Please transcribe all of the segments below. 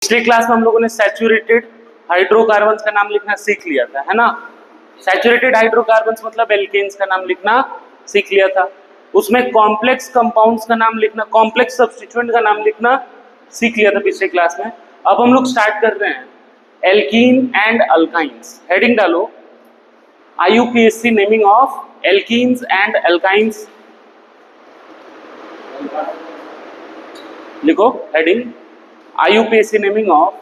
पिछले क्लास में हम लोगों ने सैचुरेटेड हाइड्रोकार्बन्स का नाम लिखना सीख लिया था, है ना। सैचुरेटेड हाइड्रोकार्बन्स मतलब एल्केन्स का नाम लिखना सीख लिया था। उसमें कॉम्प्लेक्स कंपाउंड्स का नाम लिखना, कॉम्प्लेक्स सब्स्टिट्यूएंट का नाम लिखना सीख लिया था पिछले क्लास में। अब हम लोग स्टार्ट कर रहे हैं एल्कीन एंड अल्काइंस। हेडिंग डालो IUPAC naming of alkenes and alkynes. लिखो heading IUPAC naming of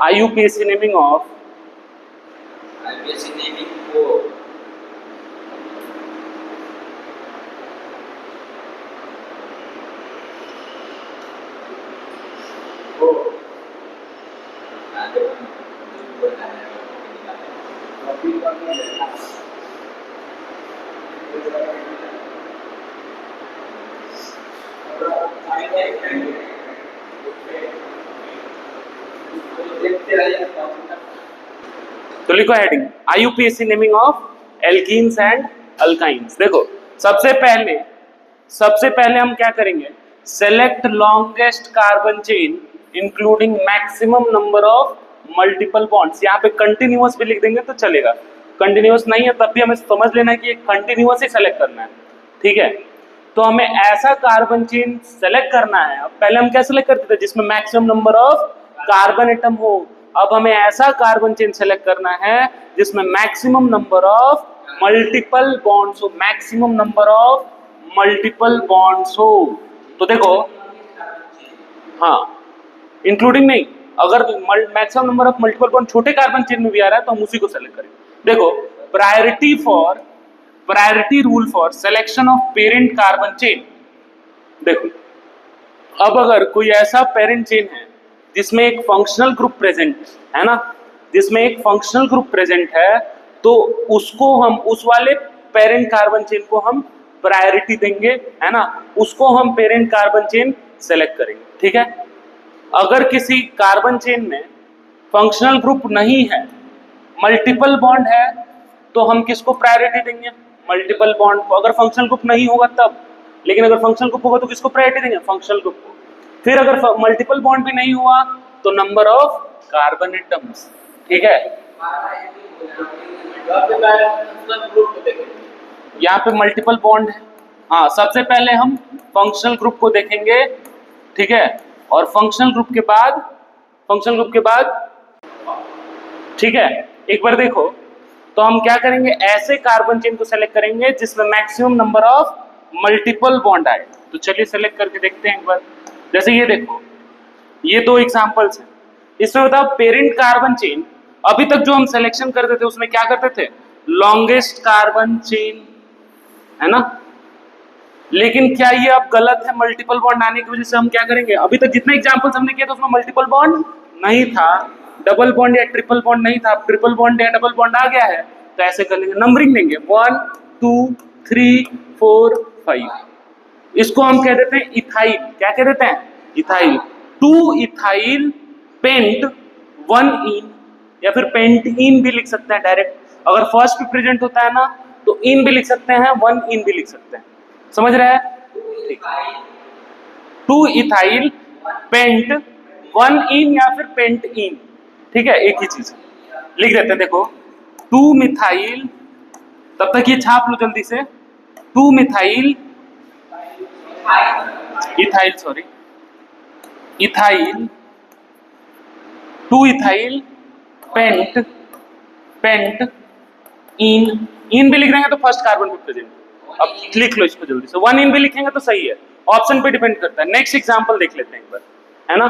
IUPAC naming of IUPAC naming for तो लिखो heading IUPAC naming of alkenes and alkynes. देखो सबसे पहले हम क्या करेंगे, select longest carbon chain including maximum number of multiple bonds. यहाँ पे कंटिन्यूअस भी लिख देंगे तो चलेगा, कंटिन्यूअस नहीं है तब भी हमें समझ लेना है कि कंटिन्यूअस ही सेलेक्ट करना है, ठीक है। तो हमें ऐसा कार्बन चेन सेलेक्ट करना है। अब पहले हम क्या सेलेक्ट करते थे, जिसमें maximum number of carbon atom हो। अब हमें ऐसा कार्बन चेन सेलेक्ट करना है जिसमें maximum number of multiple bonds हो, maximum number of multiple bonds हो। तो देखो हाँ, इंक्लूडिंग नहीं, अगर maximum number of multiple bond छोटे कार्बन चेन में भी आ रहा है तो हम उसी को सेलेक्ट करेंगे। देखो priority rule for selection of parent carbon chain. देखो अब अगर कोई ऐसा पेरेंट चेन है जिसमें एक फंक्शनल ग्रुप प्रेजेंट है ना, जिसमें एक फंक्शनल ग्रुप प्रेजेंट है, तो उसको हम, उस वाले पेरेंट कार्बन चेन को हम प्रायोरिटी देंगे, है ना, उसको हम पेरेंट कार्बन चेन सेलेक्ट करेंगे, ठीक है। अगर किसी कार्बन चेन में फंक्शनल ग्रुप नहीं है, मल्टीपल बॉन्ड है, तो हम किसको प्रायोरिटी देंगे, मल्टीपल बॉन्ड को। अगर फंक्शनल ग्रुप नहीं होगा तब, लेकिन अगर फंक्शनल ग्रुप होगा तो किसको प्रायोरिटी देंगे, फंक्शनल ग्रुप को। फिर अगर मल्टीपल बॉन्ड भी नहीं हुआ तो नंबर ऑफ कार्बन एटम्स, ठीक है। यहाँ पे मल्टीपल बॉन्ड है, हाँ, सबसे पहले हम फंक्शनल ग्रुप को देखेंगे, ठीक है, और फंक्शनल ग्रुप के बाद ठीक है, एक बार देखो तो हम क्या करेंगे, ऐसे कार्बन चेन को सेलेक्ट करेंगे जिसमें maximum number of multiple bond आए। तो चलिए सेलेक्ट करके देखते हैं एक बार। जैसे ये देखो, ये दो एग्जांपल्स हैं। इसमें बताओ पेरेंट कार्बन चेन, अभी तक जो हम सिलेक्शन करते थे उसमें क्या करते थे, लॉन्गेस्ट कार्बन चेन, है ना। लेकिन क्या ये अब गलत है, मल्टीपल बॉन्ड आने की वजह से हम क्या करेंगे, अभी तक जितने एग्जांपल्स हमने किए थे उसमें मल्टीपल बॉन्ड नहीं था, डबल बॉन्ड या ट्रिपल बॉन्ड नहीं था, ट्रिपल बॉन्ड या डबल बॉन्ड आ गया है, तो ऐसे कर लेंगे, नंबरिंग देंगे 1 2 3 4 5। इसको हम कह देते हैं इथाइल। क्या कह देते हैं, इथाइल। 2 इथाइल पेंट 1 इन, या फिर पेंट इन भी लिख सकते हैं डायरेक्ट। अगर फर्स्ट पे प्रेजेंट होता है ना तो इन भी लिख सकते हैं, 1 इन भी लिख सकते हैं, समझ रहे हैं, ठीक। 2 इथाइल पेंट 1 इन या फिर पेंट इन, ठीक है, एक ही चीज लिख देते हैं। देखो 2 मिथाइल, तब तक ये छाप लो जल्दी से, 2 methyl ethyl, sorry ethyl, 2 ethyl pentene भी लिख देंगे तो फर्स्ट कार्बन पे प्रेजेंट। अब लिख लो इसको जल्दी से, 1 इन भी लिखेंगे तो सही है, ऑप्शन पे डिपेंड करता है। नेक्स्ट एग्जांपल देख लेते हैं एक बार, है ना।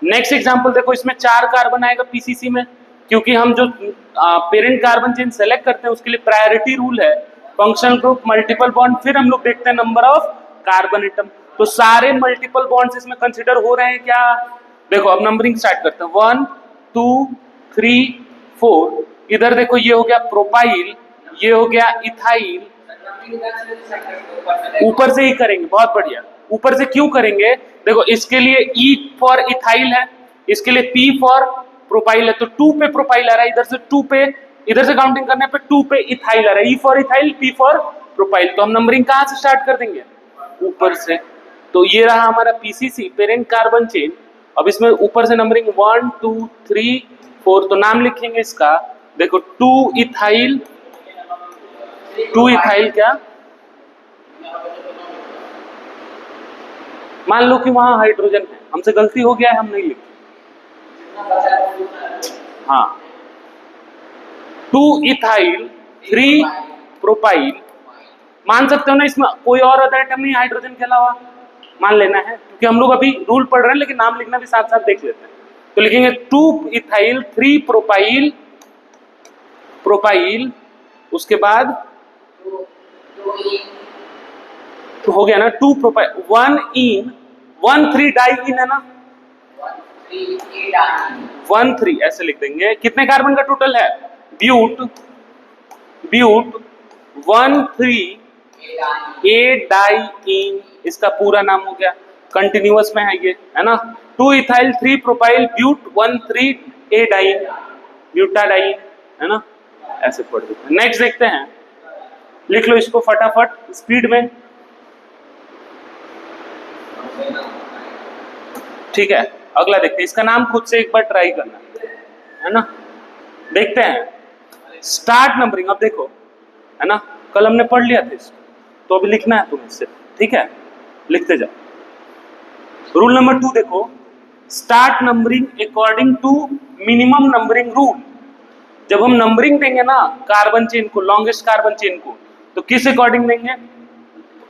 नेक्स्ट एग्जांपल देखो, इसमें 4 कार्बन आएगा पीसीसी में, क्योंकि हम जो पेरेंट कार्बन चेन सेलेक्ट करते हैं उसके लिए प्रायोरिटी रूल है, फंक्शनल ग्रुप, मल्टीपल बॉन्ड, फिर हम लोग देखते हैं नंबर ऑफ कार्बन एटम। तो सारे मल्टीपल बॉन्ड्स इसमें कंसीडर हो रहे हैं क्या। देखो अब नंबरिंग स्टार्ट करते हैं, 1 2 3 4। इधर देखो ये हो गया प्रोपाइल, ये हो गया इथाइल, ऊपर से ही करेंगे, बहुत बढ़िया। ऊपर से क्यों करेंगे, देखो इसके लिए ई फॉर इथाइल है, इसके लिए पी फॉर प्रोपाइल है, तो 2 पे प्रोपाइल आ रहा है, इधर से 2 पे, इधर से काउंटिंग करने पे 2 पे इथाइल आ रहा है, E for ethyl, P for propyl, तो हम नंबरिंग कहाँ से स्टार्ट कर देंगे, ऊपर से। तो ये रहा हमारा पीसीसी पेरेंट कार्बन चेन। अब इसमें ऊपर से नंबरिंग 1 2 3 4, तो नाम लिखेंगे इसका, देखो 2 इथाइल क्या, मान लो कि वहां हाइड्रोजन है, हमसे गलती हो गया है, हम नहीं लिखे, हाँ 2 इथाइल 3 प्रोपाइल, मान सकते हो ना, इसमें कोई और अदर आइटम नहीं हाइड्रोजन के अलावा, मान लेना है, क्योंकि हम लोग अभी रूल पढ़ रहे हैं, लेकिन नाम लिखना भी साथ साथ देख लेते हैं। तो लिखेंगे 2 इथाइल 3 प्रोपाइल, उसके बाद तो हो गया ना 2 प्रोपाइल, 1 3 डाई इन है ना, 1 3 ऐसे लिख देंगे। कितने कार्बन का टोटल है, ब्यूट 1 3 ए डाई इन, इसका पूरा नाम हो गया, कंटिन्यूअस में है ये, है ना। 2 ethyl 3 propyl buta 1 3 a diene, butadiene, है ना, ऐसे पढ़ देते हैं। नेक्स्ट देखते हैं, लिख लो इसको फटाफट स्पीड में, ठीक है। अगला देखते हैं, इसका नाम खुद से एक बार ट्राई करना, है ना। देखते हैं स्टार्ट नंबरिंग, अब देखो, है ना, कल हमने पढ़ लिया था इसको, तो अभी लिखना है तुम्हें इससे, ठीक है, लिखते जाओ। रूल नंबर 2 देखो, start numbering according to minimum numbering rule. जब हम नंबरिंग देंगे ना कार्बन चेन को, लॉन्गेस्ट कार्बन चेन को, तो किस अकॉर्डिंग देंगे,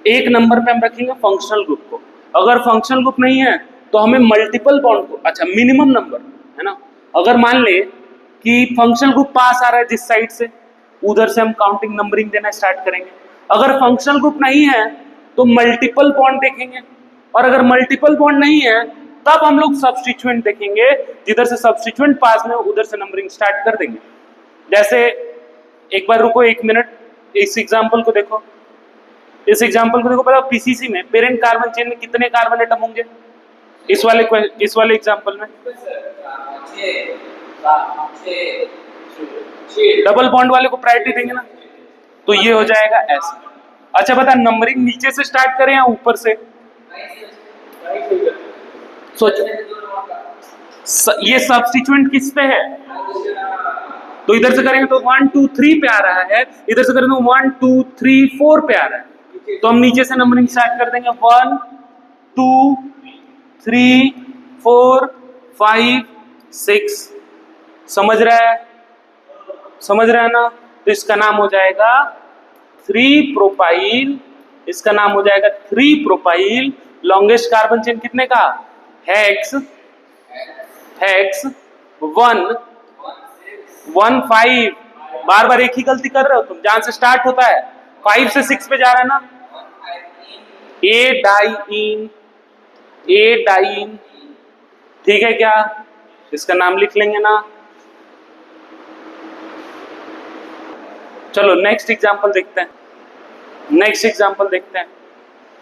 एक नंबर पे हम रखेंगे फंक्शनल ग्रुप को। अगर फंक्शनल ग्रुप नहीं है तो हमें मल्टीपल बॉन्ड को, अच्छा मिनिमम नंबर, है ना। अगर मान ले कि फंक्शनल ग्रुप पास आ रहा है जिस साइड से, उधर से हम काउंटिंग नंबरिंग देना स्टार्ट करेंगे। अगर फंक्शनल ग्रुप नहीं है तो मल्टीपल बॉन्ड देखेंगे, और अगर मल्टीपल बॉन्ड नहीं है तब हम लोग सब्स्टिट्यूएंट देखेंगे, जिधर से सब्स्टिट्यूएंट पास में उधर से नंबरिंग स्टार्ट कर देंगे। जैसे एक बार रुको 1 मिनट, इस एग्जांपल को देखो, पता पीसीसी में पेरेंट कार्बन चेन में कितने कार्बन एटम होंगे, इस वाले एग्जांपल में डबल बॉन्ड वाले को प्रायोरिटी देंगे ना, तो ये हो जाएगा ऐसे। अच्छा बता, नंबरिंग नीचे से स्टार्ट करें या ऊपर से, सोचो, ये सब्स्टिट्यूएंट किस पे है, तो इधर से करेंगे तो 1 2 3 पे आ रहा है, इधर से करेंगे तो 1 2 3 4 पे आ रहा है, तो हम नीचे से नंबरिंग स्टार्ट कर देंगे 1 2 3 4 5 6। समझ रहा है ना। तो इसका नाम हो जाएगा 3 प्रोपाइल, इसका नाम हो जाएगा 3 प्रोपाइल। लॉन्गेस्ट कार्बन चेन कितने का, हेक्स 1 1 5, बार बार एक ही गलती कर रहे हो तुम, जहां से स्टार्ट होता है 5 से 6 पे जा रहा है ना, ए डाइन, ठीक है क्या, इसका नाम लिख लेंगे ना। चलो नेक्स्ट एग्जांपल देखते हैं,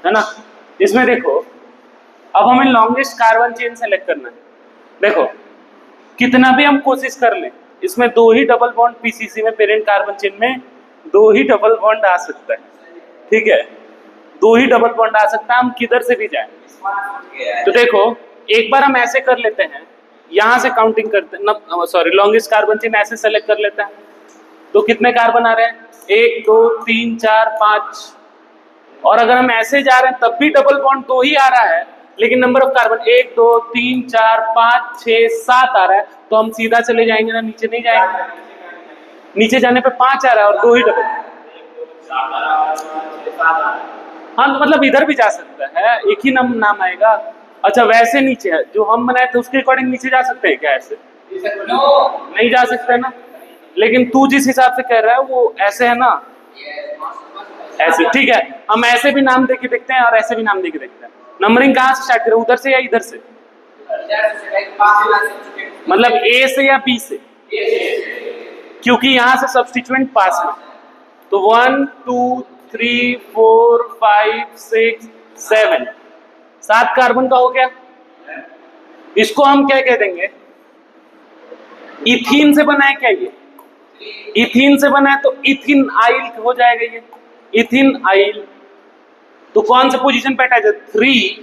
है ना। इसमें देखो, अब हमें लॉन्गेस्ट कार्बन चेन सेलेक्ट करना है। देखो कितना भी हम कोशिश कर लें, इसमें 2 ही डबल बॉन्ड, पीसीसी में पेरेंट कार्बन चेन में 2 ही डबल बॉन्ड आ सकता है, ठीक है, 2 ही डबल बॉन्ड आ सकता है, हम किधर से भी जाएं। तो देखो एक बार हम ऐसे कर लेते हैं, यहां से काउंटिंग करते हैं, लॉन्गेस्ट कार्बन चेन ऐसे सेलेक्ट कर लेते हैं, तो कितने कार्बन आ रहे हैं, 1 2 3 4 5, और अगर हम ऐसे जा रहे हैं तब भी डबल बॉन्ड 2 ही आ रहा है, लेकिन नंबर ऑफ कार्बन 1 2 3 4 5 6 7 आ रहा है, तो हम सीधा चले जाएंगे ना, नीचे नहीं जाएंगे, नीचे जाने पे 5 आ रहा है और 2 ही डबल, हाँ तो मतलब इधर भी जा सकता है, एक ही नाम आएगा। अच्छा वैसे नीचे है जो हम बनाए थे उसके अकॉर्डिंग नीचे जा सकते हैं क्या, ऐसे नहीं जा सकते ना, लेकिन तू जिस हिसाब से कह रहा है वो ऐसे है ना, ऐसे, ठीक है। हम ऐसे भी नाम देके देखते हैं और ऐसे भी नाम देके देखते हैं। नंबरिंग कहाँ से स्टार्ट करें, उधर से या इधर से, मतलब ए से या बी से, क्योंकि यहां से सब्स्टिट्यूएंट पास है, तो 1 2 3 4 5 6 7, 7 कार्बन का हो गया। इसको हम क्या कह देंगे, इथीन से बना है क्या, ये इथीन से बना है तो इथिन आइल हो जाएगा ये, इथिनाइल, तो कौन से पोजीशन पे अटैच है? 3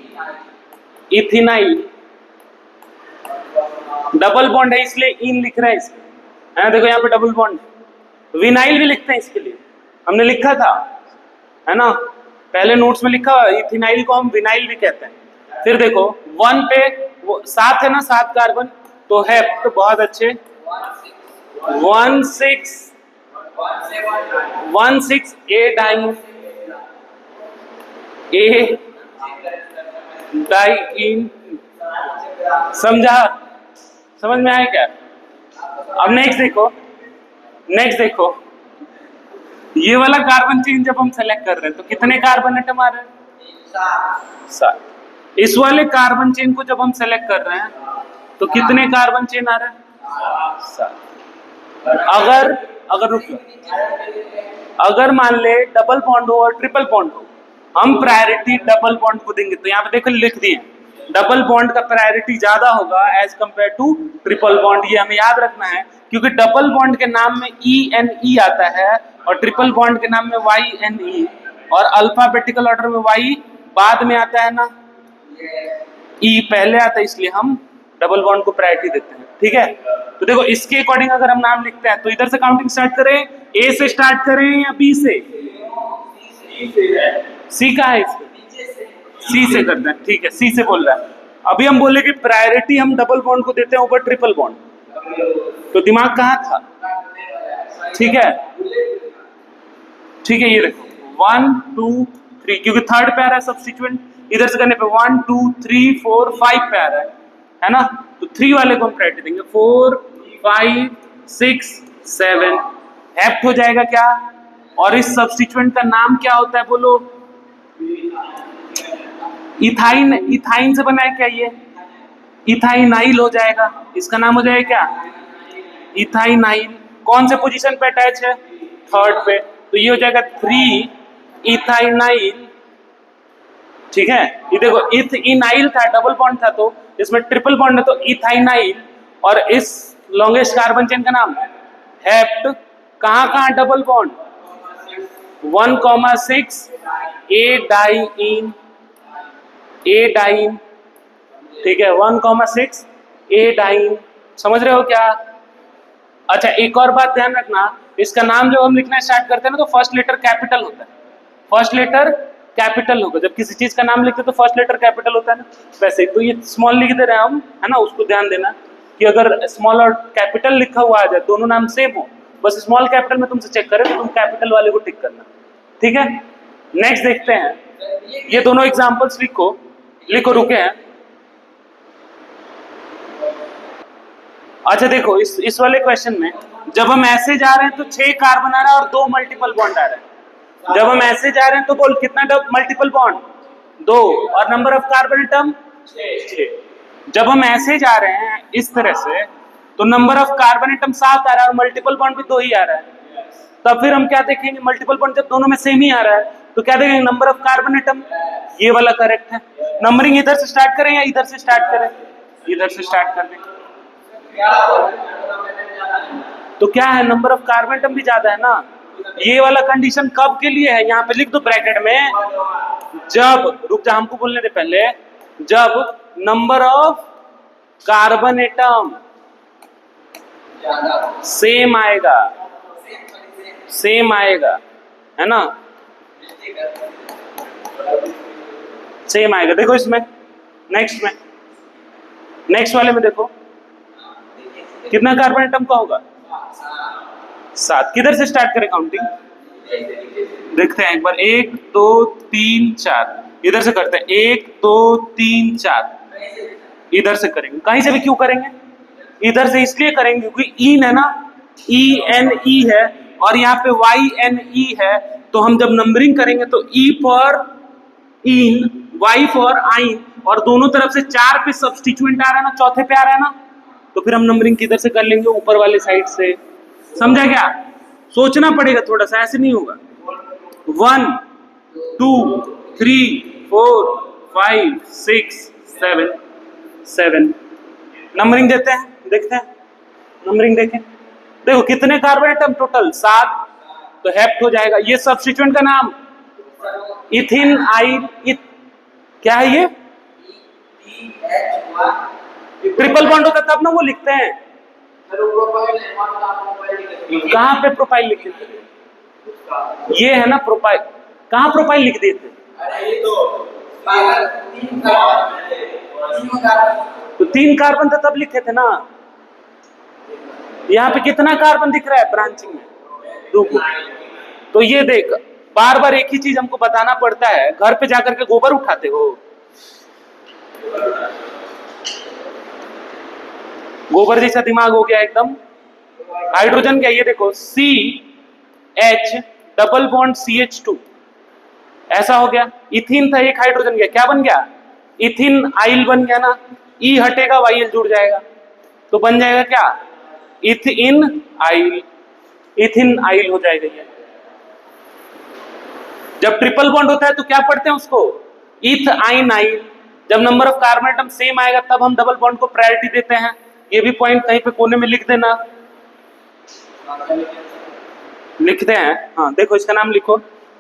इथिनाइल, डबल बॉन्ड है इसलिए इन लिख रहा है इसमें, है ना? देखो यहाँ पे डबल बॉन्ड, विनाइल भी लिखते हैं इसके लिए, हमने लिखा था, है ना? पहले नोट्स में लिखा हुआ, इथिनाइल को हम विनाइल भी कहते हैं। फिर देखो 1 पे वो 7 है ना, 7 कार्बन, तो हेप्ट, तो बहुत अच्छे, 16 ए डाइन, ए डाइन, समझा? समझ में आया क्या? अब नेक्स्ट देखो, ये वाला कार्बन चेन जब हम सेलेक्ट कर रहे हैं तो कितने कार्बन एटम आ रहे हैं? 7। इस वाले कार्बन चेन को जब हम सेलेक्ट कर रहे हैं तो कितने कार्बन चेन आ रहे हैं? 7। अगर रुकिए, अगर मान ले डबल बॉन्ड हो और ट्रिपल बॉन्ड हो, हम प्रायोरिटी डबल बॉन्ड को देंगे। तो यहाँ पे देखो लिख दिए, डबल बॉन्ड का प्रायोरिटी ज्यादा होगा as compare to triple bond. ये हमें याद रखना है क्योंकि डबल बॉन्ड के नाम में ENE आता है और ट्रिपल बॉन्ड के नाम में YNE, और अल्फाबेटिकल ऑर्डर में Y बाद में आता है ना, E पहले आता है, इसलिए हम डबल बॉन्ड को प्रायोरिटी देते हैं। ठीक है, तो देखो इसके अकॉर्डिंग अगर हम नाम लिखते हैं तो इधर से काउंटिंग स्टार्ट करें, A से स्टार्ट करें या B से? C का है इसमें, C से करते हैं। ठीक है, C से बोल रहा है। अभी हम बोले कि प्रायोरिटी हम डबल बॉन्ड को देते हैं ऊपर ट्रिपल बॉन्ड, तो दिमाग कहाँ था? ठीक है, ये देखो 1 2 3, क्योंकि थर्ड पे आ रहा है सब्स्टिट्यूएंट, इधर से करने पे 1 2 3 4 5 पे आ रहा है ना? तो 3 वाले को हम प्रायोरिटी देंगे, 4 5 6 7 हेप्ट हो जाएगा क्या? और इस सब्स्टिट्यूएंट का नाम क्या होता है बोलो? इथाइन से बना है क्या ये? इथाइनाइल हो जाएगा, इसका नाम हो जाएगा क्या? इथाइनाइल। कौन से पोजीशन पे अटैच है? थर्ड पे, तो ये हो जाएगा 3 इथाइनाइल। ठीक है, ये देखो इथाइनाइल था, डबल बॉन्ड था, तो इसमें ट्रिपल बॉन्ड है तो इथाइनाइल, और इस लॉन्गेस्ट कार्बन चेन का नाम हेप्ट। कहाँ डबल बॉन्ड? 1,6 ए डाइन, ठीक है, 1,6 ए डाइन। समझ रहे हो क्या? अच्छा, एक और बात ध्यान रखना, इसका नाम जब हम लिखना स्टार्ट करते हैं ना तो फर्स्ट लेटर कैपिटल होता है, फर्स्ट लेटर कैपिटल होगा। जब किसी चीज का नाम लिखते हैं तो फर्स्ट लेटर कैपिटल होता है ना, वैसे तो ये स्मॉल लिख दे रहे हैं हम, है ना? उसको ध्यान देना कि अगर स्मॉल और कैपिटल लिखा हुआ आ जाए, दोनों नाम सेम हो, बस स्मॉल कैपिटल में तुमसे चेक करें तो तुम कैपिटल वाले को टिक करना। ठीक है, नेक्स्ट देखते हैं, ये दोनों एग्जाम्पल्स लिखो, रुके हैं। अच्छा देखो, इस वाले क्वेश्चन में जब हम ऐसे जा रहे हैं तो 6 कार्बन आ रहा है और 2 मल्टीपल बॉन्ड आ रहा है। जब हम ऐसे जा रहे हैं तो बोल कितना मल्टीपल बॉन्ड? 2, और नंबर ऑफ कार्बन एटम 6। जब हम ऐसे जा रहे हैं इस तरह से तो नंबर ऑफ कार्बन एटम 7 आ रहा है और मल्टीपल बॉन्ड भी 2 ही आ रहा है। तब फिर हम क्या देखेंगे? मल्टीपल बॉन्ड जब दोनों में सेम ही आ रहा है तो क्या देखेंगे? नंबर ऑफ कार्बन एटम, ये वाला करेक्ट है। नंबरिंग इधर से स्टार्ट करें या इधर से स्टार्ट करें? इधर से स्टार्ट कर दें, तो क्या है? नंबर ऑफ कार्बन एटम भी ज्यादा है ना। ये वाला कंडीशन कब के लिए है? यहाँ पे लिख दो ब्रैकेट में, जब, रुक जा हमको बोलने दे पहले, जब number of carbon atom same आएगा, है ना? सेम आएगा। देखो इसमें नेक्स्ट वाले में देखो कितना कार्बन एटम का होगा? 7। किधर से स्टार्ट करें काउंटिंग? देखते हैं एक बार, 1 2 3 4, इधर से करते हैं, 1 2 3 4, इधर से करेंगे। कहीं से भी क्यों करेंगे? इधर से इसलिए करेंगे क्योंकि इन है ना, ENE है और यहाँ पे YNE है, तो हम जब नंबरिंग करेंगे तो E for in, Y for आइन, और दोनों तरफ से 4 पे सब्स्टिट्यूएंट आ रहा है ना, चौथे पे आ रहा है ना, तो फिर हम नंबरिंग किधर से कर लेंगे? ऊपर वाले साइड से। समझा क्या? सोचना पड़ेगा थोड़ा सा, ऐसे नहीं होगा। 1 2 3 4 5 6 7 नंबरिंग देते हैं, देखते हैं नंबरिंग देखें। देखो कितने कार्बन एटम टोटल? 7, तो हेप्ट हो जाएगा। ये सब्स्टिट्यूएंट का नाम इथिन आइल, क्या है ये? ट्रिपल बॉन्ड होता तब ना वो लिखते हैं। कहाँ पे प्रोफाइल लिखे थे? ये है ना प्रोफाइल, कहाँ प्रोफाइल लिख दिए थे? तो 3 कार्बन था तब लिखे थे ना। यहाँ पे कितना कार्बन दिख रहा है ब्रांचिंग में? 2। तो ये देख, बार बार एक ही चीज हमको बताना पड़ता है। घर पे जाकर के गोबर उठाते हो? गोबर जैसा दिमाग हो गया एकदम। हाइड्रोजन क्या, ये देखो CH डबल बॉन्ड CH2 ऐसा हो गया। इथिन था, एक हाइड्रोजन गया, क्या बन गया? इथिन आइल बन गया ना। ई हटेगा, वाइल जुड़ जाएगा, तो बन जाएगा क्या? इथिन आइल, इथिन आइल हो जाएगा ये। जब ट्रिपल बॉन्ड होता है तो क्या पढ़ते हैं उसको? इथ आइन आइल। जब number of carbon atom same आएगा तब हम डबल बॉन्ड को प्रायोरिटी देते हैं। ये भी पॉइंट कहीं पे कोने में लिख देना, लिखते हैं। हाँ देखो, इसका नाम लिखो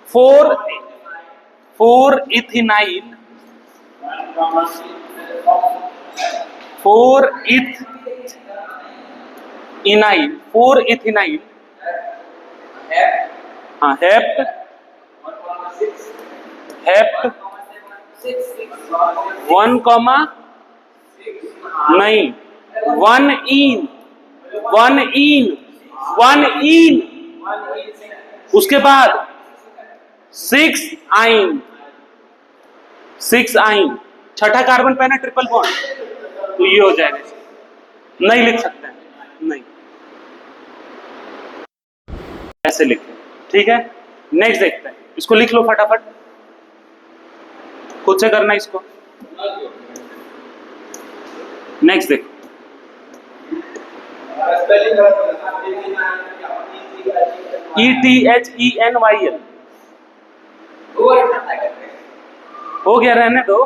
4 इथिनाइल, 4 इथिनाइल, 4 इथिनाइल। हाँ हेप्ट, हेप्ट 1, नहीं 1 इन, 1 इन, 1 इन, उसके बाद 6 आइन, 6 आइन, छठा कार्बन पे ना ट्रिपल बॉन्ड, तो ये हो जाएगा। नहीं लिख सकते हैं, नहीं, ऐसे लिखते, ठीक है। नेक्स्ट देखते हैं, इसको लिख लो फटाफट, खुद से करना इसको। नेक्स्ट देखो, ETHENYL हो गया, रहने दो।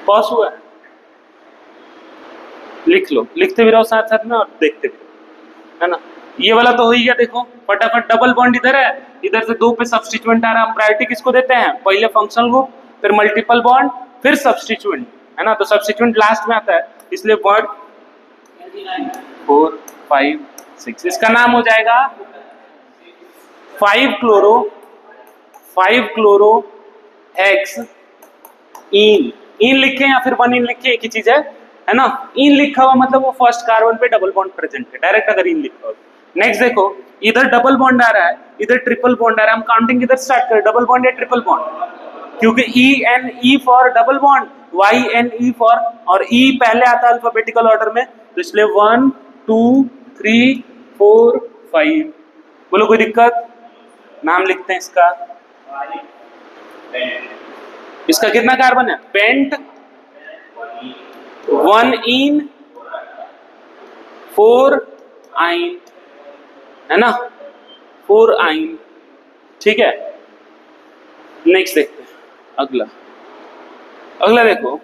पॉज हुआ है, लिख लो, लिखते भी रहो साथ साथ में और देखते भी, है ना। ये वाला तो हो ही गया। देखो फटाफट, डबल बॉन्ड इधर है, इधर से 2 पे सब्स्टिट्यूएंट आ रहा है। हम प्रायोरिटी किसको देते हैं? पहले फंक्शनल ग्रुप, फिर मल्टीपल बॉन्ड, फिर सब्स्टिट्यूएंट, है ना। तो सब्स्टिट्यूएंट लास्ट में आता है, इसलिए वर्ड 4, 5, 6, इसका नाम हो जाएगा 5 क्लोरो हेक्स इन। इन लिखे या फिर 1 इन लिखे, एक ही चीज है ना। इन लिखा हुआ मतलब वो फर्स्ट कार्बन पे डबल बॉन्ड प्रेजेंट है, डायरेक्ट अगर इन लिखा हो। नेक्स्ट देखो, इधर डबल बॉन्ड आ रहा है, इधर ट्रिपल बॉन्ड आ रहा है। हम काउंटिंग किधर स्टार्ट करें, डबल बॉन्ड या ट्रिपल बॉन्ड? क्योंकि ENE for double bond, YNE for, और E पहले आता है अल्फाबेटिकल ऑर्डर में, तो इसलिए 1 2 3 4 5। बोलो कोई दिक्कत? नाम लिखते हैं इसका। इसका कितना कार्बन है? पेंट 1 इन 4 आइन, है ना, 4 आइन, ठीक है। नेक्स्ट देखते हैं, अगला देखो,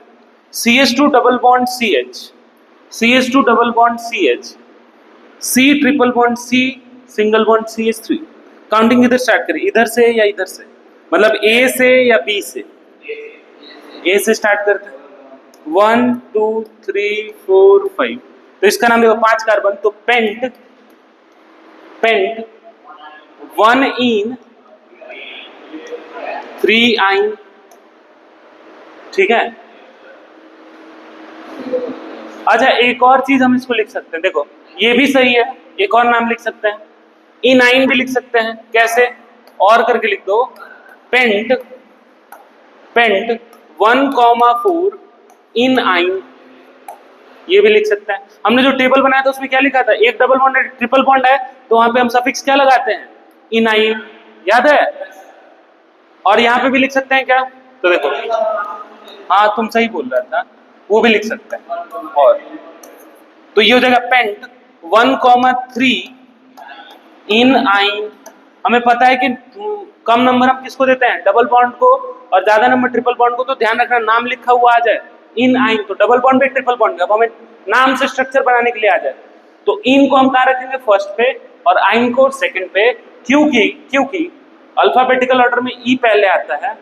CH2 double bond CH, CH2 double bond CH, C triple bond C, single bond CH3। Counting इधर स्टार्ट करें, इधर से या इधर से, मतलब A से या B से? A से स्टार्ट करते हैं। 1 2 3 4 5, तो इसका नाम देखो 5 कार्बन, तो पेंट 1 इन 3 आइन, ठीक है। अच्छा, एक और चीज हम इसको लिख सकते हैं, देखो ये भी सही है, एक और नाम लिख सकते हैं, इन आइन भी लिख सकते हैं। कैसे? और करके लिख दो, पेंट 1,4 इन आइन, ये भी लिख सकते हैं। हमने जो टेबल बनाया था उसमें क्या लिखा था? एक डबल बॉन्ड है, ट्रिपल बॉन्ड है, तो वहां पे हम सफिक्स क्या लगाते हैं? इन आइन, याद है। और यहाँ पे भी लिख सकते हैं क्या? तो देखो, हाँ तुम सही बोल रहा था, वो भी लिख सकते हैं। और तो ये हो जाएगा पेंट 1,3 इन आइन। हमें पता है कि कम नंबर हम किसको देते हैं? डबल बॉन्ड को, और ज्यादा नंबर ट्रिपल बॉन्ड को। तो ध्यान रखना, नाम लिखा हुआ आ जाए इन आइन, तो डबल बॉन्ड पे ट्रिपल बॉन्ड, अब हमें नाम से स्ट्रक्चर बनाने के लिए आ जाए तो इन को हम कहाँ रखेंगे, फर्स्ट पे, और आइन को सेकंड पे, क्योंकि अल्फाबेटिकल ऑर्डर में ई पहले आता है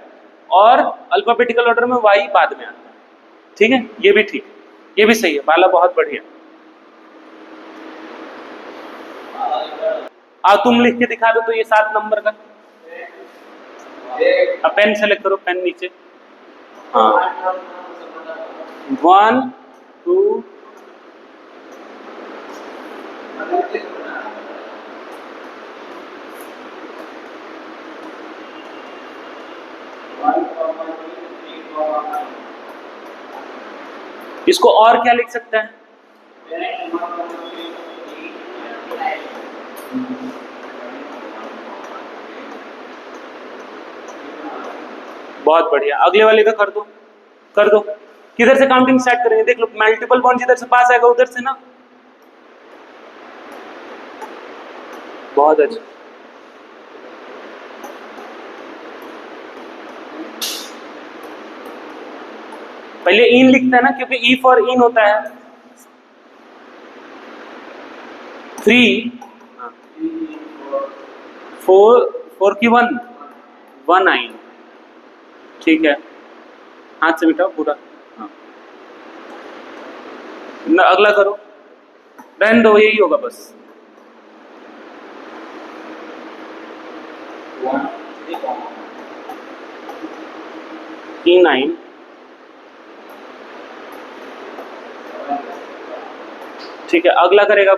और अल्फाबेटिकल ऑर्डर में वाई बाद में आता है। ठीक है, ये भी ठीक, ये भी सही है बाला, बहुत बढ़िया। तुम लिख के दिखा दो तो ये 7 नंबर का। अब पेन सेलेक्ट करो, पेन नीचे। हाँ 1 2 इसको और क्या लिख सकते हैं, बहुत बढ़िया। अगले वाले का कर दो। किधर से काउंटिंग स्टार्ट करेंगे, देख लो, मल्टीपल बॉन्ड जिधर से पास आएगा उधर से ना, बहुत अच्छा। पहले इन लिखते हैं ना, क्योंकि ई फॉर इन होता है। 3 4 की 1 आइन, ठीक है, हाथ से मिटाओ पूरा। हाँ अगला करो, रहने दो, यही होगा बस। 3 9, ठीक है। अगला करेगा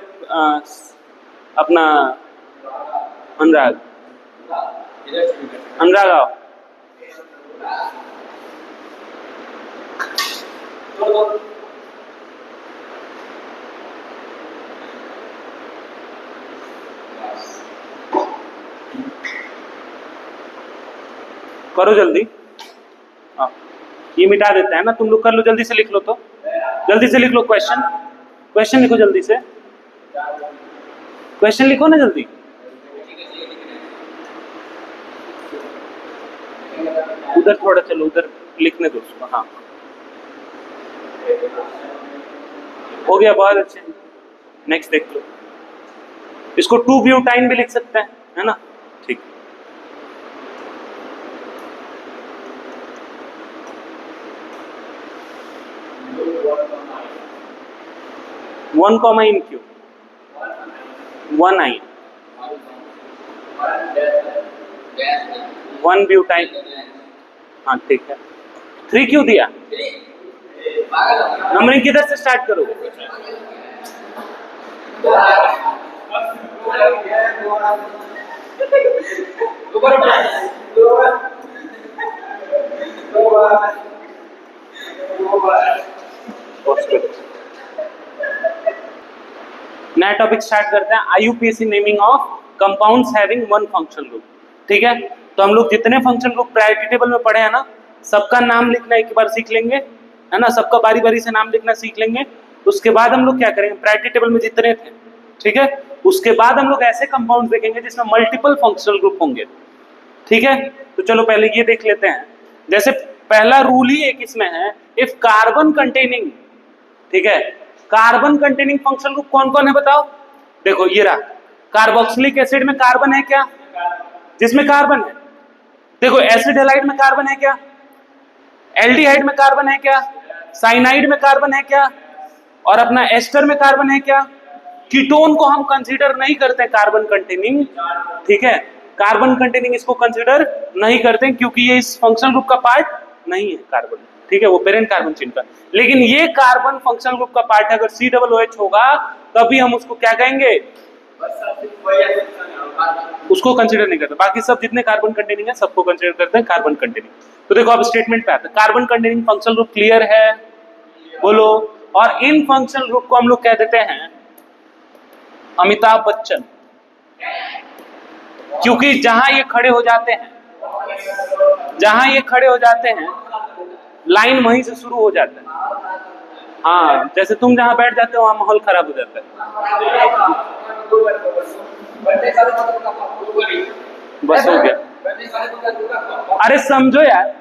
अपना अनुराग आओ। करो जल्दी, ये मिटा देते हैं ना, तुम लोग कर लो, जल्दी से लिख लो, तो जल्दी से लिख लो, क्वेश्चन लिखो जल्दी से, क्वेश्चन लिखो ना जल्दी। उधर थोड़ा चलो, उधर लिखने दो उसको। हाँ हो गया, बहुत अच्छे। नेक्स्ट देख लो, इसको 2 ब्यूटाइन भी लिख सकते हैं, है ना, ठीक। वन कॉमा इन क्यू, 1 आइन, 1 ब्यूटाइन, हाँ ठीक है। 3 क्यों दिया, नंबरिंग किधर से स्टार्ट करो, नया टॉपिक स्टार्ट करते हैं, IUPAC naming of compounds having 1 functional group. ठीक है, तो हम लोग जितने फंक्शनल ग्रुप प्रायोरिटी टेबल में पढ़े हैं ना, सबका नाम लिखना एक बार सीख लेंगे, है ना, सबका बारी बारी से नाम लिखना सीख लेंगे। उसके बाद हम लोग क्या करेंगे, प्रायोरिटी टेबल में जितने थे, ठीक है, उसके बाद हम लोग ऐसे कंपाउंड देखेंगे जिसमें मल्टीपल फंक्शनल ग्रुप होंगे। ठीक है, तो चलो पहले ये देख लेते हैं। जैसे पहला रूल ही एक इसमें है, इफ कार्बन कंटेनिंग, ठीक है, कार्बन कंटेनिंग फंक्शनल ग्रुप कौन कौन है बताओ। देखो ये रहा, कार्बोक्सिलिक एसिड में कार्बन है क्या, जिसमें कार्बन है। देखो एसिड हैलाइड में कार्बन है क्या, एल्डिहाइड में कार्बन है क्या, साइनाइड में कार्बन है क्या, और अपना एस्टर में कार्बन है क्या। कीटोन को हम कंसीडर नहीं करते कार्बन कंटेनिंग, ठीक है, कार्बन कंटेनिंग इसको कंसीडर नहीं करते क्योंकि ये इस फंक्शनल ग्रुप का पार्ट नहीं है कार्बन, ठीक है, वो पेरेंट कार्बन चेन का। लेकिन ये कार्बन फंक्शनल ग्रुप का पार्ट है, अगर COOH होगा तभी हम उसको क्या कहेंगे, उसको कंसीडर नहीं करते। बाकी सब जितने कार्बन कंटेनिंग है सबको कंसीडर करते हैं कार्बन कंटेनिंग। तो देखो अब स्टेटमेंट पे आते हैं, carbon containing functional group clear है, बोलो। और इन फंक्शनल ग्रुप को हम लोग कह देते हैं अमिताभ बच्चन, क्योंकि जहां ये खड़े हो जाते हैं, जहां ये खड़े हो जाते हैं लाइन वहीं से शुरू हो जाता है। हाँ, जैसे तुम जहां बैठ जाते हो वहां माहौल खराब हो जाता है। बस हो गया, अरे समझो यार,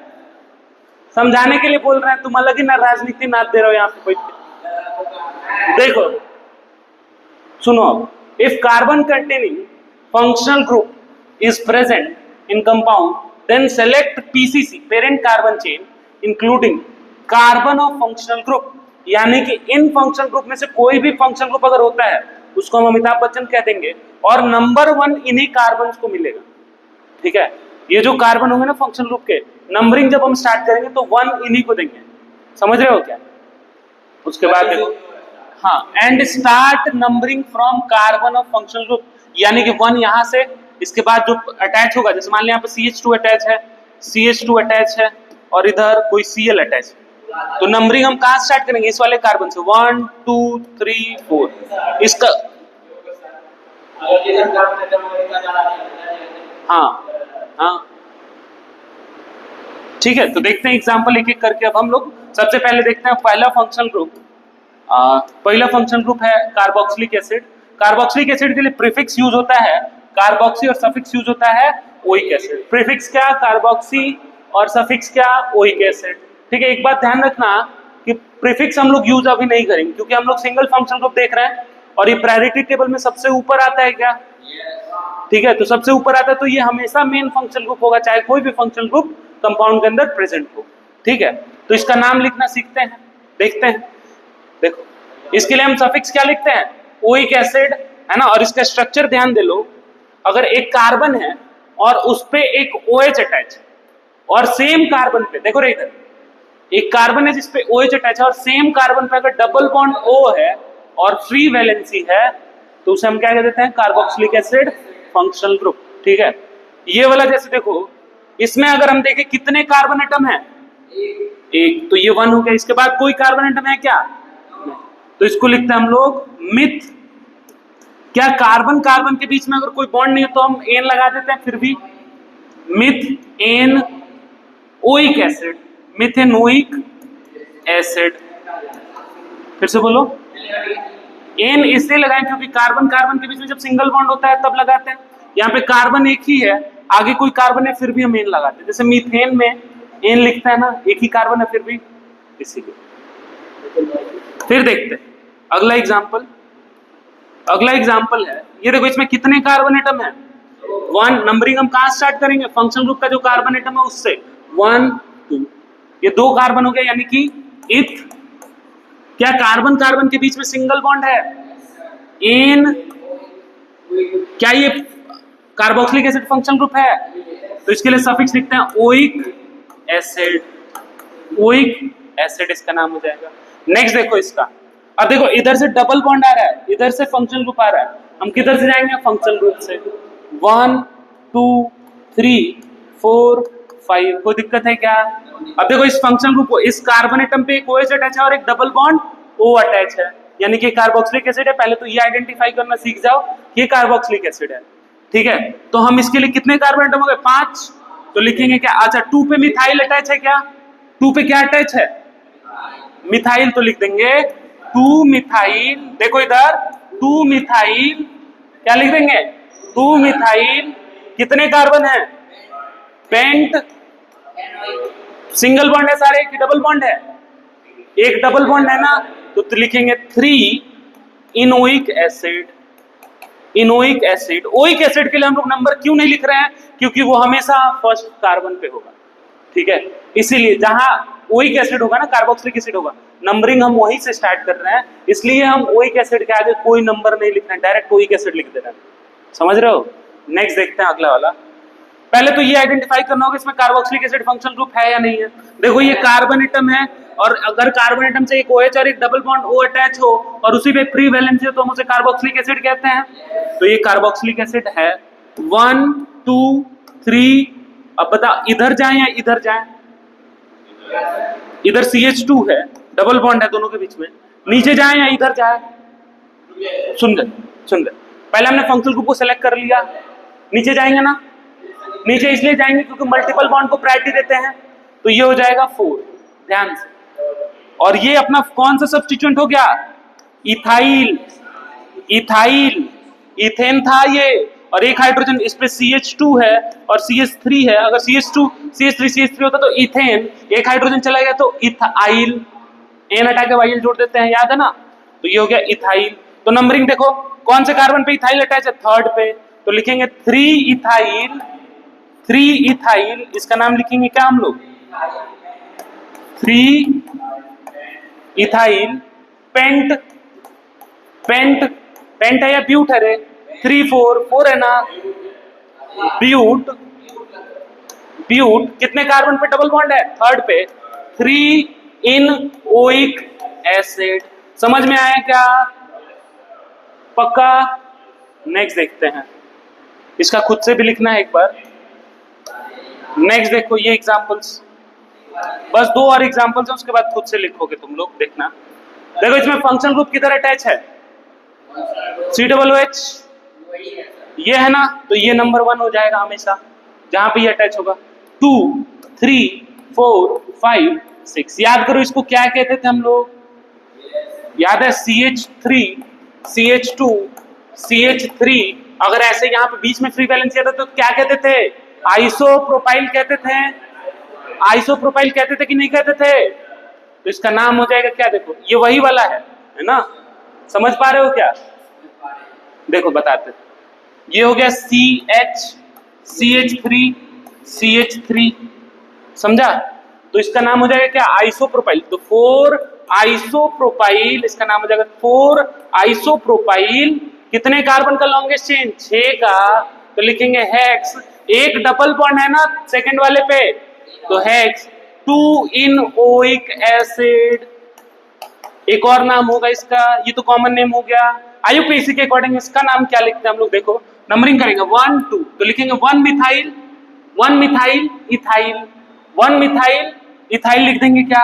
समझाने के लिए बोल रहे हैं, तुम अलग ही ना राजनीति नाच दे रहे हो यहाँ पे बैठ के। देखो सुनो, if carbon containing functional group is present in compound then select PCC parent carbon chain including carbon of functional group, यानी कि इन फंक्शनल ग्रुप में से कोई भी फंक्शनल ग्रुप अगर होता है उसको हम अमिताभ बच्चन कह देंगे, और नंबर 1 इन्हीं कार्बन को मिलेगा। ठीक है, ये जो कार्बन होंगे ना फंक्शनल ग्रुप के, नंबरिंग जब हम स्टार्ट करेंगे तो 1 इन्हीं को देंगे। समझ रहे हो क्या? उसके बाद देखो, हाँ, and start numbering from carbon of functional group, यानी कि 1 यहां से, इसके बाद जो अटैच होगा, जैसे मान लिया यहाँ पे CH2 अटैच है, CH2 अटैच है, और इधर कोई Cl अटैच है, तो नंबरिंग हम कहां स्टार्ट करेंगे? इस वाले कार्बन से 1 2 3 4। इसका हाँ हाँ ठीक है, तो देखते हैं एग्जांपल एक एक करके। अब हम लोग सबसे पहले देखते हैं पहला फंक्शनल ग्रुप। पहला फंक्शनल ग्रुप है कार्बोक्सिलिक एसिड। कार्बोक्सिलिक एसिड के लिए प्रीफिक्स यूज होता है कार्बोक्सी और सफिक्स यूज होता है ओइक एसिड। प्रीफिक्स क्या? कार्बोक्सी, और सफिक्स क्या? Oic acid. ठीक है, एक बात ध्यान रखना कि प्रीफिक्स हम लोग यूज अभी नहीं करेंगे क्योंकि हम लोग सिंगल फंक्शनल ग्रुप देख रहे हैं, और ये प्रायोरिटी टेबल में सबसे ऊपर आता है क्या? ठीक है, तो सबसे ऊपर आता है, तो ये हमेशा मेन फंक्शनल ग्रुप होगा, चाहे कोई भी फंक्शनल ग्रुप कंपाउंड के अंदर प्रेजेंट हो। ठीक है, तो इसका नाम लिखना सीखते हैं, देखते हैं। देखो, इसके लिए हम सफिक्स क्या लिखते हैं? ओइक एसिड, है ना, और इसका स्ट्रक्चर ध्यान दे लो। अगर एक कार्बन है और उस पे एक OH अटैच है, और सेम कार्बन पे देखो रे, इधर एक कार्बन है जिसपे OH अटैच है, और सेम कार्बन पे अगर डबल बॉन्ड O है और फ्री वैलेंसी है, तो उसे हम क्या कह देते हैं? Carboxylic acid functional group. ठीक है, ये वाला जैसे देखो, इसमें अगर हम देखें कितने कार्बन एटम है? एक, तो ये 1 हो गया। इसके बाद कोई कार्बन एटम है क्या? तो इसको लिखते हैं हम लोग मिथ। क्या कार्बन कार्बन के बीच में अगर कोई बॉन्ड नहीं है तो हम एन लगा देते हैं, फिर भी methanoic acid, methanoic acid. फिर से बोलो, एन इसलिए लगाएं क्योंकि कार्बन कार्बन के बीच में जब सिंगल बॉन्ड होता है तब लगाते हैं। यहाँ पे कार्बन एक ही है, आगे कोई कार्बन है, फिर भी हम एन लगाते हैं। जैसे मीथेन में एन लिखता है ना, एक ही कार्बन है फिर भी, इसीलिए। फिर देखते हैं अगला एग्जाम्पल। अगला एग्जाम्पल है, ये देखो, इसमें कितने कार्बन एटम है? 1। नंबरिंग हम कहां स्टार्ट करेंगे? फंक्शनल ग्रुप का जो कार्बन एटम है उससे, 1 2। ये 2 कार्बन हो गया, यानी कि इथ। क्या कार्बन कार्बन के बीच में सिंगल बॉन्ड है? एन। क्या ये कार्बोक्सिलिक एसिड फंक्शनल ग्रुप है? तो इसके लिए सफिक्स लिखते हैं ओइक एसिड। ओइक एसिड इसका नाम हो जाएगा। नेक्स्ट देखो इसका, अब देखो इधर से डबल बॉन्ड आ रहा है, इधर से फंक्शनल ग्रुप आ रहा है, हम किधर से जाएंगे? फंक्शनल ग्रुप से। 1 2 3 4 5। कोई दिक्कत है क्या? अब देखो इस फंक्शनल ग्रुप को, इस कार्बन एटम पे एक OH अटैच है और एक डबल बॉन्ड O अटैच है, यानी कि कार्बोक्सिलिक एसिड है। पहले तो ये आइडेंटिफाई करना सीख जाओ कि ये कार्बोक्सिलिक एसिड है। ठीक है, तो हम इसके लिए कितने कार्बन एटम हो गए? 5। तो लिखेंगे क्या? अच्छा, 2 पे मिथाइल अटैच है क्या? 2 पे क्या अटैच है? मिथाइल, तो लिख देंगे 2 मिथाइल। देखो इधर 2 मिथाइल, क्या लिख देंगे? 2 मिथाइल। कितने कार्बन है? पेंट। सिंगल बॉन्ड है सारे कि डबल बॉन्ड है? एक डबल बॉन्ड है ना, तो लिखेंगे 3 इनोइक एसिड। इनोइक एसिड। ओइक एसिड के लिए हम लोग नंबर क्यों नहीं लिख रहे हैं? क्योंकि वो हमेशा फर्स्ट कार्बन पे होगा। ठीक है, इसीलिए जहां ओइक एसिड होगा ना, कार्बोक्सिलिक एसिड होगा, नंबरिंग हम वहीं से स्टार्ट कर रहे हैं, इसलिए हम ओइक एसिड के आगे कोई नंबर नहीं लिख रहे हैं, डायरेक्ट ओइक एसिड लिख दे रहे हैं। समझ रहे हो? नेक्स्ट देखते हैं अगला वाला। पहले तो ये आइडेंटिफाई करना होगा इसमें कार्बोक्सिलिक एसिड फंक्शनल ग्रुप है या नहीं है। देखो ये कार्बन एटम है, और अगर कार्बन एटम से एक OH और एक डबल बॉन्ड O अटैच हो और उसी पे फ्री वैलेंसी हो तो हम उसे कार्बोक्सिलिक एसिड कहते हैं। तो ये कार्बोक्सिलिक एसिड है। 1 2 3। अब बता, इधर जाएं या इधर जाएं? इधर CH2 है, डबल बॉन्ड है दोनों के बीच में। नीचे जाएं या इधर जाएं? सुन गए। पहले हमने फंक्शनल ग्रुप को सेलेक्ट कर लिया, नीचे जाएंगे ना? नीचे इसलिए जाएंगे क्योंकि मल्टीपल बॉन्ड को प्रायोरिटी देते हैं, तो ये हो जाएगा 4। ध्यान से। और ये अपना कौन सा सब्स्टिट्यूएंट हो गया? इथाइल। इथाइल, इथेन था ये, और एक हाइड्रोजन इस पे CH2 है और CH3 है। अगर CH2 CH3 होता तो इथेन, एक हाइड्रोजन चला गया तो इथाइल, एन हटा के वाइल जोड़ देते हैं, याद है ना। तो ये हो गया इथाइल। तो नंबरिंग देखो कौन से कार्बन पे इथाइल अटैच है, थर्ड पे, तो लिखेंगे 3 इथाइल, 3 इथाइल, इसका नाम लिखेंगे क्या हम लोग, 3 इथाइल पेंट, पेंट पेंट है या ब्यूट है रे, 3 4 है ना, ब्यूट, ब्यूट कितने कार्बन पे डबल बॉन्ड है, थर्ड पे, 3 इन ओइक एसिड। समझ में आया क्या, पक्का। नेक्स्ट देखते हैं, इसका खुद से भी लिखना है एक बार। नेक्स्ट देखो ये एग्जांपल्स, बस 2 और एग्जांपल्स है, उसके बाद खुद से लिखोगे तुम लोग, देखना। देखो इसमें फंक्शनल ग्रुप किधर अटैच है, COOH, ये है ना, तो ये नंबर 1 हो जाएगा हमेशा जहां पे ये अटैच होगा। 2 3 4 5 6, याद करो इसको क्या कहते थे हम लोग, याद है, CH3 CH2 CH3। अगर ऐसे यहाँ पे बीच में फ्री बैलेंस आता तो क्या कहते थे, आइसोप्रोपाइल कहते थे, आइसोप्रोपाइल कहते थे कि नहीं कहते थे। तो इसका नाम हो जाएगा क्या, देखो ये वही वाला है ना, समझ पा रहे हो क्या, देखो बताते, ये हो गया CH3 समझा। तो इसका नाम हो जाएगा क्या, आइसोप्रोपाइल। तो 4 आइसोप्रोपाइल, इसका नाम हो जाएगा 4 आइसोप्रोपाइल। कितने कार्बन का लॉन्गेस्ट चेन, 6 का, तो लिखेंगे हेक्स। एक डबल बॉन्ड है ना सेकंड वाले पे, तो हेक्स 2 इन ओइक एसिड। एक और नाम होगा इसका, ये तो कॉमन नेम हो गया। IUPAC के अकॉर्डिंग इसका नाम क्या लिखते हैं हम लोग, देखो नंबरिंग करेंगे 1 2, तो लिखेंगे 1 methyl, 1 methyl ethyl, 1 methyl ethyl लिख देंगे क्या,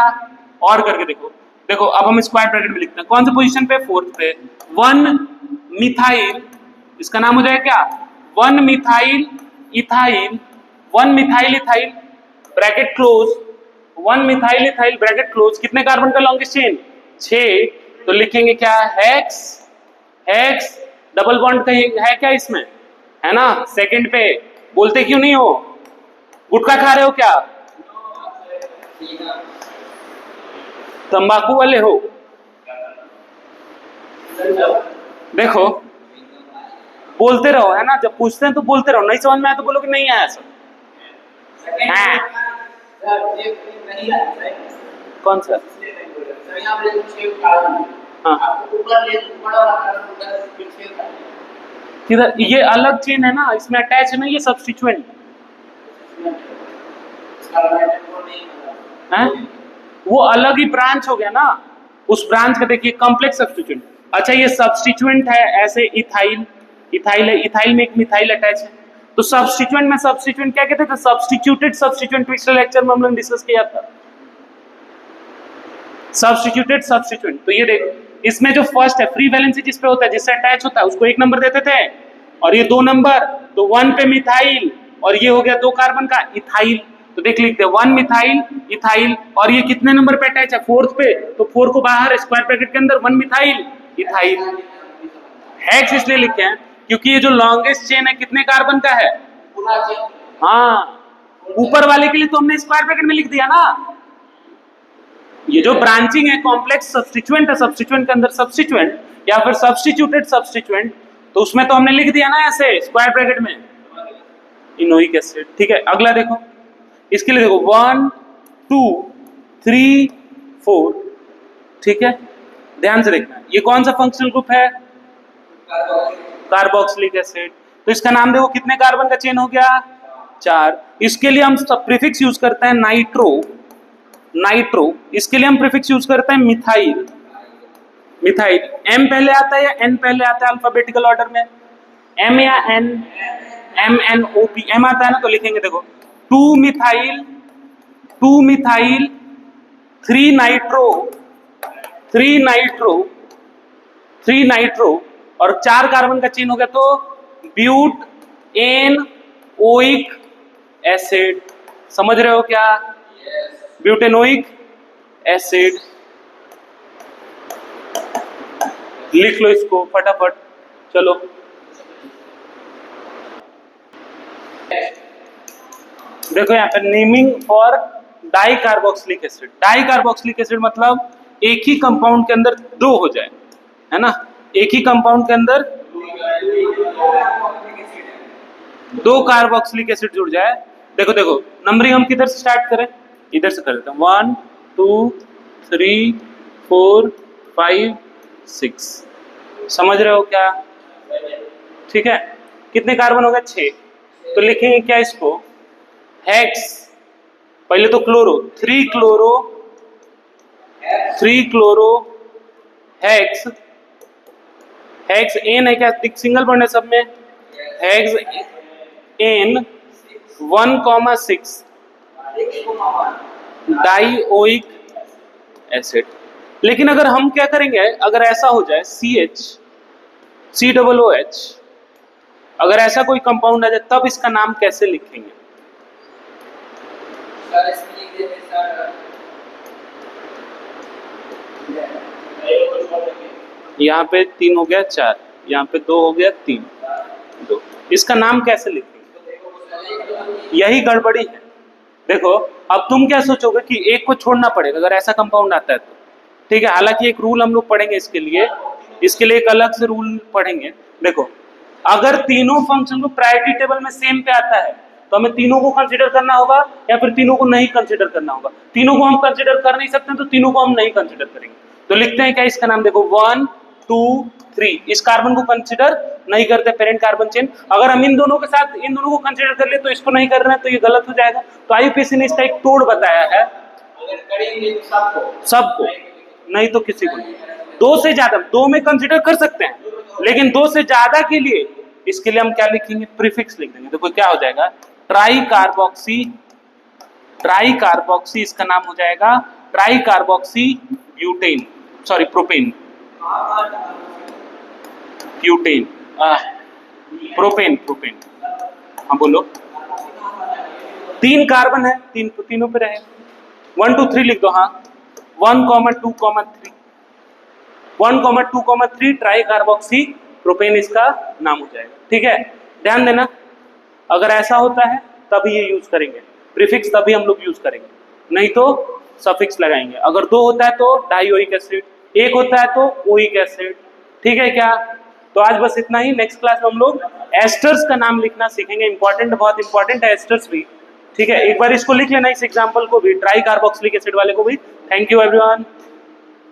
और करके देखो, देखो अब हम स्क्वायर ब्रैकेट में लिखते हैं, कौन से पोजीशन पे, 4th पे, 1 मिथाइल, इसका नाम हो जाएगा क्या, 1 methyl ethyl, 1 methyl ethyl bracket close, 1 methyl ethyl bracket close. कितने कार्बन का लॉन्गेस्ट चेन, 6, तो लिखेंगे क्या, हेक्स, हेक्स डबल बॉन्ड का है क्या इसमें, है ना, सेकंड पे। बोलते क्यों नहीं हो, गुटखा खा रहे हो क्या, तंबाकू वाले हो, देखो बोलते रहो, है ना, जब पूछते हैं तो बोलते रहो, नहीं समझ में आया तो बोलो कि नहीं आया सर। कौन सा, किधर, ये अलग चेन है ना, इसमें अटैच है ना, ये सब्स्टिट्यूएंट है, वो अलग ही ब्रांच हो गया ना, उस ब्रांच का देखिए कॉम्प्लेक्स सब्स्टिट्यूएंट। अच्छा ये सब्स्टिट्यूएंट है, ऐसे इथाइल, इथाइल है, इथाइल में एक मिथाइल अटैच है, तो सब्स्टिट्यूएंट में सब्स्टिट्यूएंट क्या कहते थे, सब्स्टिट्यूटेड सब्स्टिट्यूएंट, पिछले लेक्चर में हम लोग डिस्कस किया था, सब्स्टिट्यूटेड सब्स्टिट्यूएंट। तो ये देखो इसमें जो फर्स्ट है फ्री वैलेंसी जिस पे होता है, जिससे अटैच होता है, उसको 1 नंबर देते थे, और ये 2 नंबर, तो 1 पे मिथाइल, और ये हो गया 2 कार्बन का इथाइल, तो देख लिखते हैं 1 मिथाइल इथाइल, और ये कितने नंबर पे अटैच है, 4th पे, तो 4 को बाहर स्क्वायर ब्रैकेट के अंदर 1 मिथाइल इथाइल। हेक्स इसलिए लिखे हैं क्योंकि ये जो लॉन्गेस्ट चेन है कितने कार्बन का है, हाँ, ऊपर वाले के लिए तो हमने स्क्वायर ब्रैकेट में लिख दिया ना, ये जो ब्रांचिंग है कॉम्प्लेक्स सब्स्टिट्यूएंट है, सब्स्टिट्यूएंट के अंदर सब्स्टिट्यूएंट या फिर सब्स्टिट्यूटेड सब्स्टिट्यूएंट, तो उसमें तो हमने लिख दिया ना ऐसे स्क्वायर ब्रैकेट में, इनोइक एसिड। ठीक है, अगला देखो, इसके लिए देखो 1 2 3 4, ठीक है, ध्यान से देखना, ये कौन सा फंक्शनल ग्रुप है, कार्बोक्सिलिक एसिड। तो इसका नाम देखो कितने कार्बन का चेन हो गया, 4। इसके लिए हम प्रीफिक्स यूज करते हैं नाइट्रो, नाइट्रो, इसके लिए हम प्रीफिक्स यूज करते हैं मिथाइल, मिथाइल। एम पहले आता है या एन पहले आता है अल्फाबेटिकल ऑर्डर में, एम या N, M N O P, M आता है ना, तो लिखेंगे देखो 2 methyl 2 methyl 3 nitro 3 nitro 3 nitro, और 4 कार्बन का चेन हो गया तो ब्यूट एन ओइक एसिड। समझ रहे हो क्या, ब्यूटेनोइक एसिड। लिख लो इसको फटाफट, चलो देखो यहाँ पे naming for di carboxylic acid. Di carboxylic acid मतलब एक ही कंपाउंड के अंदर दो हो जाए, है ना, एक ही कंपाउंड के अंदर दो कार्बोक्सिलिक एसिड जुड़ जाए। देखो देखो नंबरिंग हम किधर से स्टार्ट करें, इधर से कर देते हैं 1 2 3 4 5 6। समझ रहे हो क्या? ठीक है, कितने कार्बन हो गए? 6। तो लिखेंगे क्या इसको? हेक्स, पहले तो chloro, 3 chloro hex. Hexane है क्या? सिंगल बॉन्ड है सब में। Hexane 1,6 dioic acid. लेकिन अगर हम क्या करेंगे, अगर ऐसा हो जाए COOH, अगर ऐसा कोई कंपाउंड आ जाए तब इसका नाम कैसे लिखेंगे? यहाँ पे 3 हो गया 4, यहाँ पे 2 हो गया 3 2, इसका नाम कैसे लिखेंगे? यही गड़बड़ी है। देखो अब तुम क्या सोचोगे कि एक को छोड़ना पड़ेगा अगर ऐसा कंपाउंड आता है तो, ठीक है। हालांकि एक रूल हम लोग पढ़ेंगे इसके लिए एक अलग से रूल पढ़ेंगे। देखो अगर तीनों फंक्शन को प्रायोरिटी टेबल में सेम पे आता है तो हमें तीनों को कंसीडर करना होगा या फिर तीनों को नहीं कंसीडर करना होगा? तीनों को हम कंसीडर कर नहीं सकते तो तीनों को हम नहीं कंसीडर करेंगे। तो लिखते हैं क्या इसका नाम? देखो 1 2 3, इस कार्बन को कंसीडर नहीं करते, पेरेंट कार्बन चेन। अगर हम इन दोनों के साथ इन दोनों को कंसीडर कर ले तो इसको नहीं कर रहे हैं तो ये गलत हो जाएगा। तो आईयूपीएसी ने इसका एक तोड़ बताया है, अगर करेंगे सबको नहीं तो किसी को नहीं। 2 से ज्यादा, 2 में कंसीडर कर सकते हैं लेकिन 2 से ज्यादा के लिए, इसके लिए हम क्या लिखेंगे? प्रीफिक्स लिख देंगे। देखो क्या हो जाएगा? ट्राई कार्बोक्सी, इसका नाम हो जाएगा try carboxy butane, sorry propane, butane, propane. हाँ बोलो। 3 कार्बन है, तीनों पे रहे। 1 2 3 लिख दो। हाँ 1,2,3 1,2,3 ट्राई कार्बोक्सी प्रोपेन इसका नाम हो जाएगा। ठीक है, ध्यान देना अगर ऐसा होता है तभी ये यूज करेंगे, प्रीफिक्स तभी हम लोग यूज करेंगे, नहीं तो सफिक्स लगाएंगे। अगर 2 होता है तो डाइओइक एसिड, 1 होता है तो ओइक एसिड। ठीक है क्या? तो आज बस इतना ही। नेक्स्ट क्लास में हम लोग एस्टर्स का नाम लिखना सीखेंगे। इंपॉर्टेंट, बहुत इंपॉर्टेंट है एस्टर्स भी। ठीक है, एक बार इसको लिख लेना, इस एग्जाम्पल को भी, ट्राई कार्बोक्सिलिक एसिड वाले को भी। Thank you everyone.